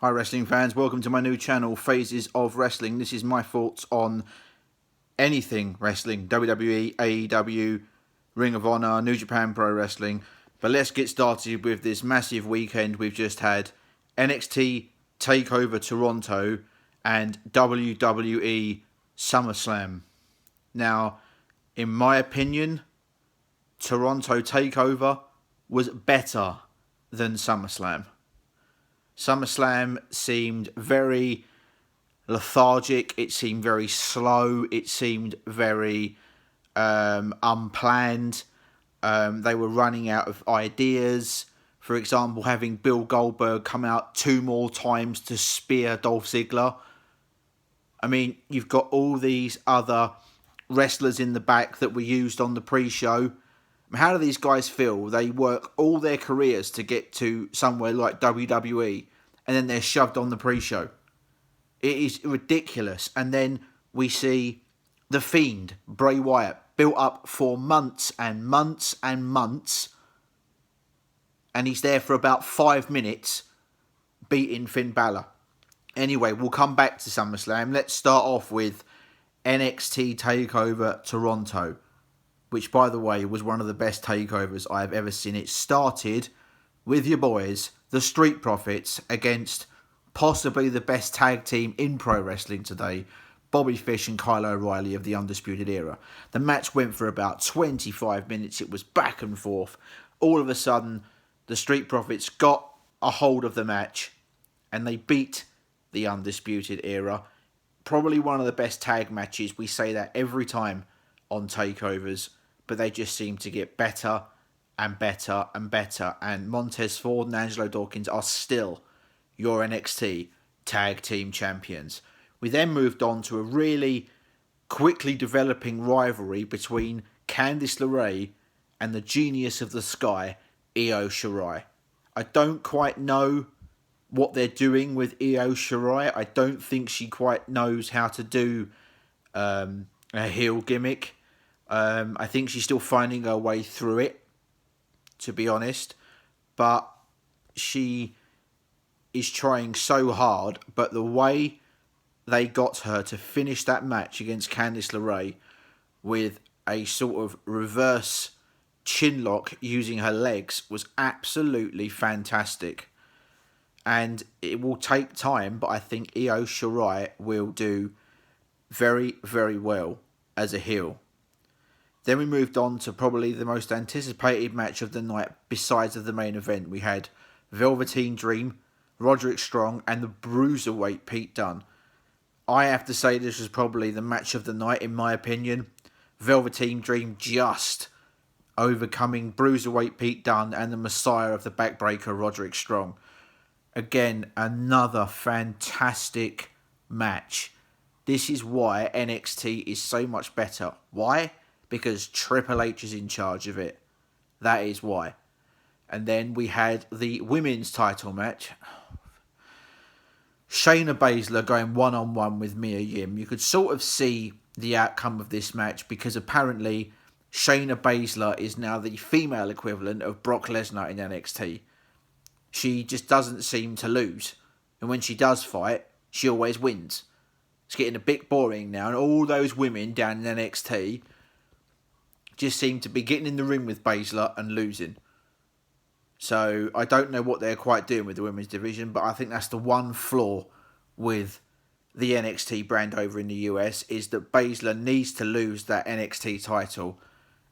Hi wrestling fans, welcome to my new channel, Phases of Wrestling. This is my thoughts on anything wrestling, WWE, AEW, Ring of Honor, New Japan Pro Wrestling. But let's get started with this massive weekend we've just had. NXT TakeOver Toronto and WWE Summerslam. Now, in my opinion, Toronto TakeOver was better than SummerSlam. SummerSlam seemed very lethargic. It seemed very slow. It seemed very unplanned. They were running out of ideas. For example, having Bill Goldberg come out 2 more times to spear Dolph Ziggler. I mean, you've got all these other wrestlers in the back that were used on the pre-show. How do these guys feel? They work all their careers to get to somewhere like WWE, and then they're shoved on the pre-show. It is ridiculous. And then we see The Fiend, Bray Wyatt, built up for months and months and months, and he's there for about 5 minutes, beating Finn Balor. Anyway, we'll come back to SummerSlam. Let's start off with NXT TakeOver Toronto, which, by the way, was one of the best takeovers I've ever seen. It started with your boys, the Street Profits, against possibly the best tag team in pro wrestling today, Bobby Fish and Kyle O'Reilly of the Undisputed Era. The match went for about 25 minutes. It was back and forth. All of a sudden, the Street Profits got a hold of the match and they beat the Undisputed Era. Probably one of the best tag matches. We say that every time on takeovers, but they just seem to get better and better and better. And Montez Ford and Angelo Dawkins are still your NXT Tag Team Champions. We then moved on to a really quickly developing rivalry between Candice LeRae and the genius of the sky, Io Shirai. I don't quite know what they're doing with Io Shirai. I don't think she quite knows how to do a heel gimmick. I think she's still finding her way through it, to be honest. But she is trying so hard. But the way they got her to finish that match against Candice LeRae with a sort of reverse chin lock using her legs was absolutely fantastic. And it will take time, but I think Io Shirai will do very, very well as a heel. Then we moved on to probably the most anticipated match of the night besides of the main event. We had Velveteen Dream, Roderick Strong, and the Bruiserweight Pete Dunne. I have to say this was probably the match of the night in my opinion. Velveteen Dream just overcoming Bruiserweight Pete Dunne and the Messiah of the Backbreaker, Roderick Strong. Again, another fantastic match. This is why NXT is so much better. Why? Because Triple H is in charge of it. That is why. And then we had the women's title match. Shayna Baszler going one-on-one with Mia Yim. You could sort of see the outcome of this match because apparently Shayna Baszler is now the female equivalent of Brock Lesnar in NXT. She just doesn't seem to lose. And when she does fight, she always wins. It's getting a bit boring now. And all those women down in NXT just seem to be getting in the ring with Baszler and losing. So I don't know what they're quite doing with the women's division, but I think that's the one flaw with the NXT brand over in the US is that Baszler needs to lose that NXT title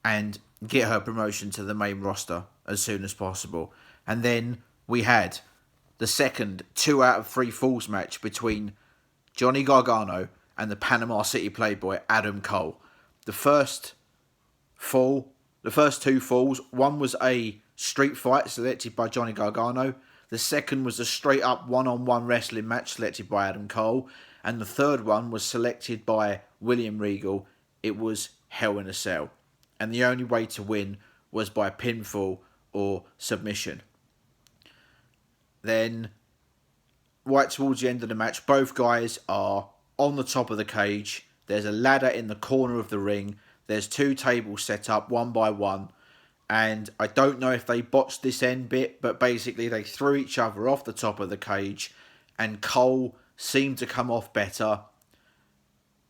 and get her promotion to the main roster as soon as possible. And then we had the second 2 out of 3 falls match between Johnny Gargano and the Panama City Playboy Adam Cole. The first 2 falls, one was a street fight selected by Johnny Gargano. The second was a straight up one-on-one wrestling match selected by Adam Cole. And the third one was selected by William Regal. It was Hell in a Cell. And the only way to win was by pinfall or submission. Then, right towards the end of the match, both guys are on the top of the cage. There's a ladder in the corner of the ring. There's 2 tables set up, one by one. And I don't know if they botched this end bit, but basically they threw each other off the top of the cage and Cole seemed to come off better,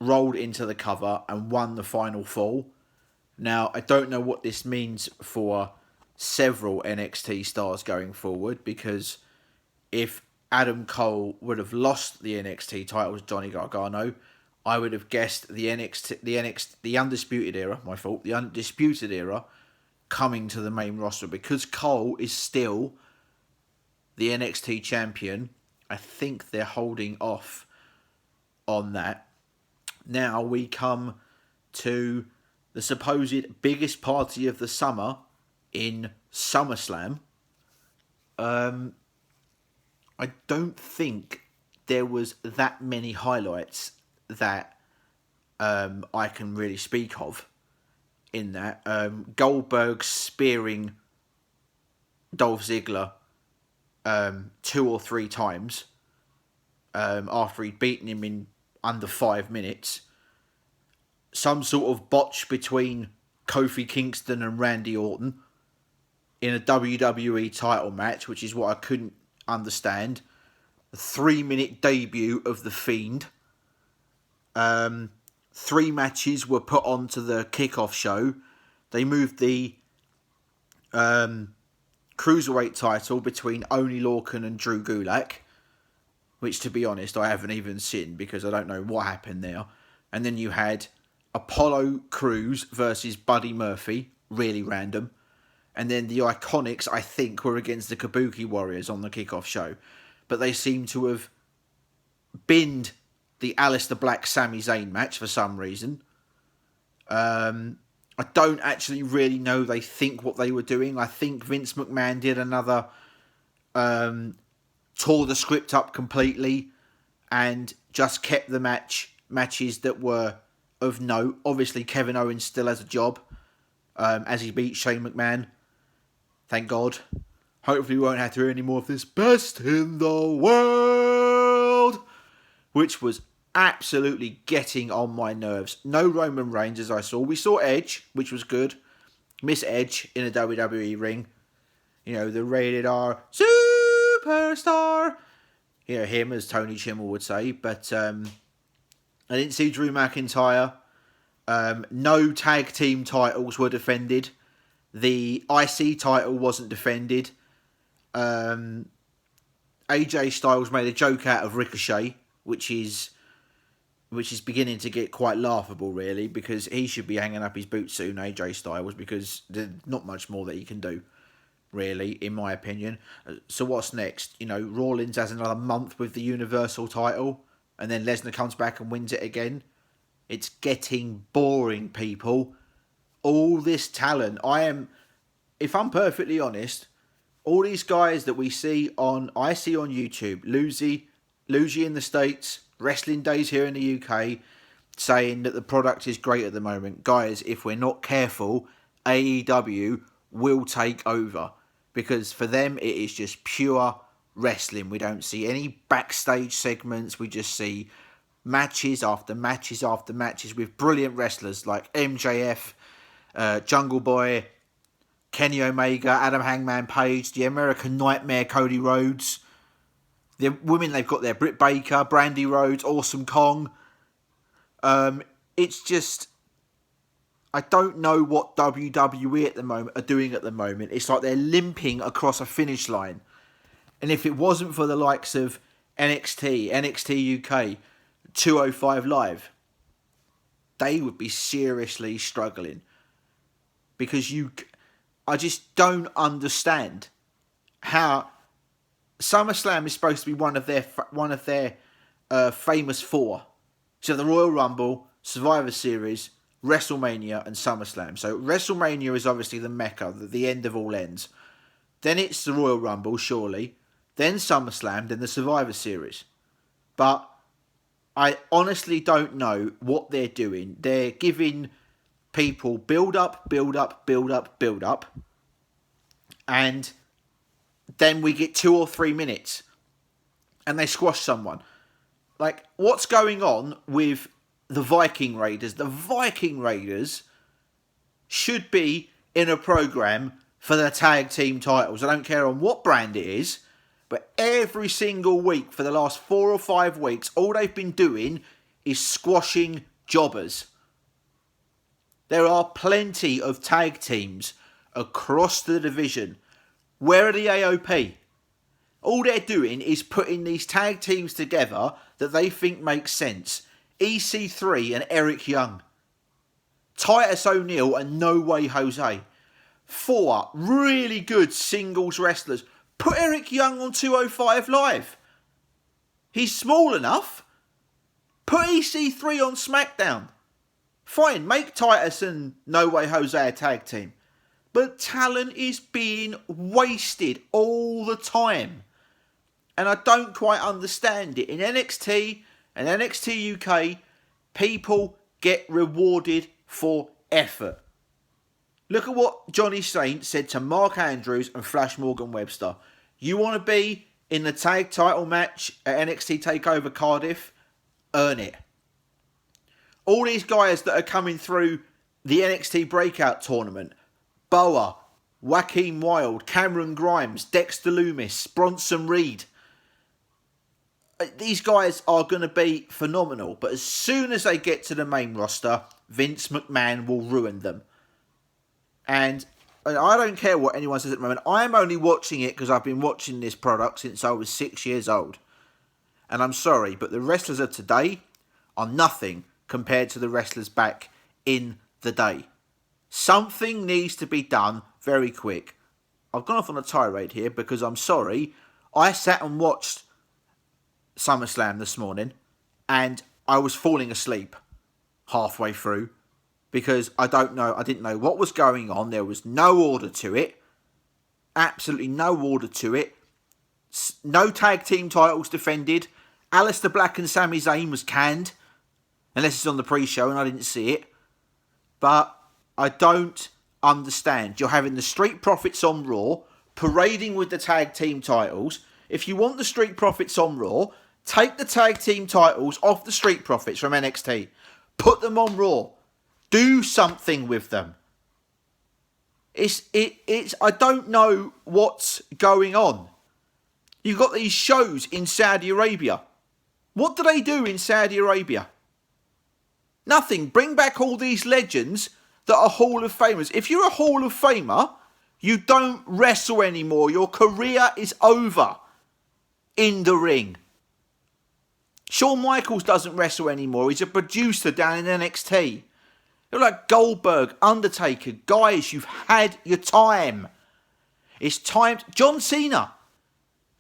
rolled into the cover and won the final fall. Now, I don't know what this means for several NXT stars going forward, because if Adam Cole would have lost the NXT title to Johnny Gargano, I would have guessed the Undisputed Era, my fault, the Undisputed Era coming to the main roster. Because Cole is still the NXT champion, I think they're holding off on that. Now we come to the supposed biggest party of the summer in Summerslam. I don't think there was that many highlights that I can really speak of in that. Goldberg spearing Dolph Ziggler 2 or 3 times after he'd beaten him in under 5 minutes. Some sort of botch between Kofi Kingston and Randy Orton in a WWE title match, which is what I couldn't understand. A 3-minute debut of The Fiend. 3 matches were put onto the kickoff show. They moved the Cruiserweight title between Oney Lorcan and Drew Gulak, which, to be honest, I haven't even seen because I don't know what happened there. And then you had Apollo Crews versus Buddy Murphy, really random. And then the Iconics, I think, were against the Kabuki Warriors on the kickoff show. But they seem to have binned the Aleister Black Sami Zayn match for some reason. I don't actually really know they think what they were doing. I think Vince McMahon did another, tore the script up completely and just kept the matches that were of note. Obviously, Kevin Owens still has a job as he beat Shane McMahon. Thank God. Hopefully we won't have to hear any more of this best in the world, which was absolutely getting on my nerves. No Roman Reigns, as I saw. We saw Edge, which was good. Miss Edge in a WWE ring. You know, the rated R superstar. You know, him, as Tony Chimmel would say. But I didn't see Drew McIntyre. No tag team titles were defended. The IC title wasn't defended. AJ Styles made a joke out of Ricochet, which is beginning to get quite laughable, really, because he should be hanging up his boots soon, AJ Styles, because there's not much more that he can do, really, in my opinion. So what's next? You know, Rollins has another month with the Universal title, and then Lesnar comes back and wins it again. It's getting boring, people. All this talent. If I'm perfectly honest, all these guys that I see on YouTube, Luigi in the States, Wrestling Days here in the UK, saying that the product is great at the moment. Guys, if we're not careful, AEW will take over. Because for them, it is just pure wrestling. We don't see any backstage segments. We just see matches after matches after matches with brilliant wrestlers like MJF, Jungle Boy, Kenny Omega, Adam Hangman Page, the American Nightmare Cody Rhodes. The women they've got there, Britt Baker, Brandy Rhodes, Awesome Kong. It's just, I don't know what WWE at the moment are doing at the moment. It's like they're limping across a finish line. And if it wasn't for the likes of NXT UK, 205 Live, they would be seriously struggling. Because I just don't understand how SummerSlam is supposed to be one of their famous 4. So the Royal Rumble, Survivor Series, WrestleMania, and SummerSlam. So WrestleMania is obviously the mecca, the end of all ends. Then it's the Royal Rumble, surely. Then SummerSlam, then the Survivor Series. But I honestly don't know what they're doing. They're giving people build up, and then we get 2 or 3 minutes and they squash someone. Like, what's going on with the Viking Raiders? The Viking Raiders should be in a program for the tag team titles. I don't care on what brand it is. But every single week for the last 4 or 5 weeks, all they've been doing is squashing jobbers. There are plenty of tag teams across the division. Where are the AOP? All they're doing is putting these tag teams together that they think makes sense. EC3 and Eric Young. Titus O'Neil and No Way Jose. 4 really good singles wrestlers. Put Eric Young on 205 Live. He's small enough. Put EC3 on SmackDown. Fine, make Titus and No Way Jose a tag team. But talent is being wasted all the time. And I don't quite understand it. In NXT and NXT UK, people get rewarded for effort. Look at what Johnny Saint said to Mark Andrews and Flash Morgan Webster. You want to be in the tag title match at NXT TakeOver Cardiff? Earn it. All these guys that are coming through the NXT Breakout Tournament, Boa, Joaquin Wilde, Cameron Grimes, Dexter Lumis, Bronson Reed. These guys are going to be phenomenal. But as soon as they get to the main roster, Vince McMahon will ruin them. And I don't care what anyone says at the moment. I'm only watching it because I've been watching this product since I was 6 years old. And I'm sorry, but the wrestlers of today are nothing compared to the wrestlers back in the day. Something needs to be done very quick. I've gone off on a tirade here because I'm sorry. I sat and watched Summerslam this morning and I was falling asleep halfway through because I didn't know what was going on. There was no order to it. Absolutely no order to it. No tag team titles defended. Aleister Black and Sami Zayn was canned. Unless it's on the pre-show and I didn't see it. But I don't understand. You're having the Street Profits on Raw, parading with the tag team titles. If you want the Street Profits on Raw, take the tag team titles off the Street Profits from NXT. Put them on Raw. Do something with them. I don't know what's going on. You've got these shows in Saudi Arabia. What do they do in Saudi Arabia? Nothing. Bring back all these legends that are Hall of Famers. If you're a Hall of Famer, you don't wrestle anymore. Your career is over in the ring. Shawn Michaels doesn't wrestle anymore. He's a producer down in NXT. You're like Goldberg, Undertaker. Guys, you've had your time. It's time. John Cena.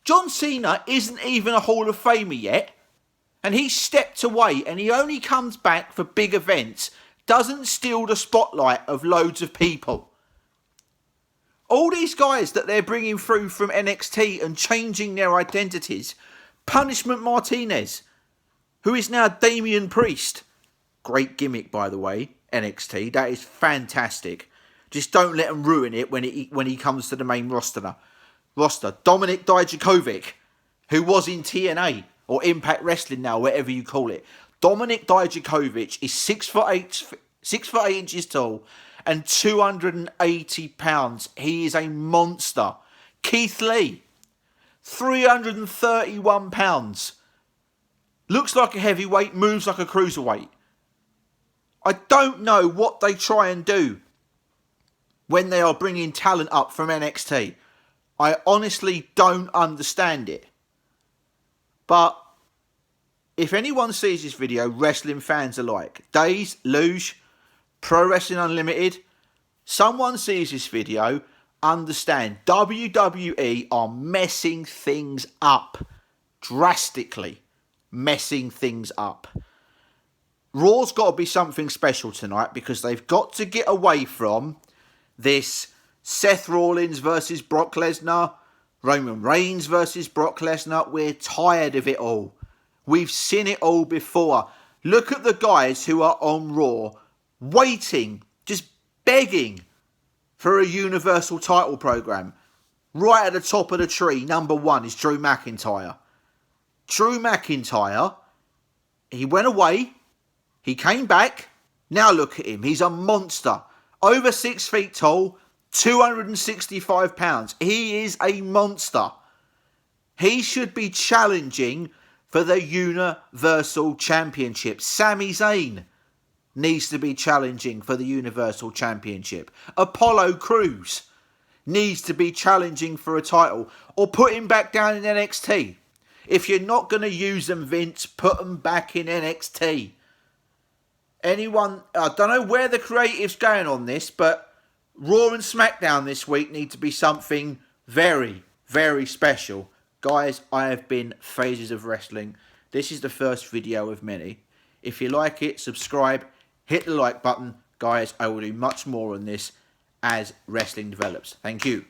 John Cena isn't even a Hall of Famer yet. And he stepped away and he only comes back for big events. Doesn't steal the spotlight of loads of people. All these guys that they're bringing through from NXT and changing their identities. Punishment Martinez, who is now Damian Priest. Great gimmick, by the way, NXT. That is fantastic. Just don't let him ruin it when he comes to the main roster. Dominik Dijakovic, who was in TNA. Or Impact Wrestling now, whatever you call it. Dominik Dijakovic is 6'8" inches tall and 280 pounds. He is a monster. Keith Lee, 331 pounds. Looks like a heavyweight, moves like a cruiserweight. I don't know what they try and do when they are bringing talent up from NXT. I honestly don't understand it. But if anyone sees this video, wrestling fans alike, Days, Luge, Pro Wrestling Unlimited, someone sees this video, understand WWE are messing things up. Drastically messing things up. Raw's got to be something special tonight because they've got to get away from this Seth Rollins versus Brock Lesnar, Roman Reigns versus Brock Lesnar. We're tired of it all. We've seen it all before. Look at the guys who are on Raw, waiting, just begging for a Universal title program. Right at the top of the tree, number 1 is Drew McIntyre. Drew McIntyre, he went away, he came back. Now look at him, he's a monster. Over 6 feet tall, 265 pounds. He is a monster. He should be challenging for the Universal Championship. Sami Zayn needs to be challenging for the Universal Championship. Apollo Crews needs to be challenging for a title, or put him back down in NXT. If you're not going to use them, Vince, put them back in NXT. Anyone, I don't know where the creative's going on this, but Raw and SmackDown this week need to be something very, very special. Guys, I have been Phases of Wrestling. This is the first video of many. If you like it, subscribe, hit the like button. Guys, I will do much more on this as wrestling develops. Thank you.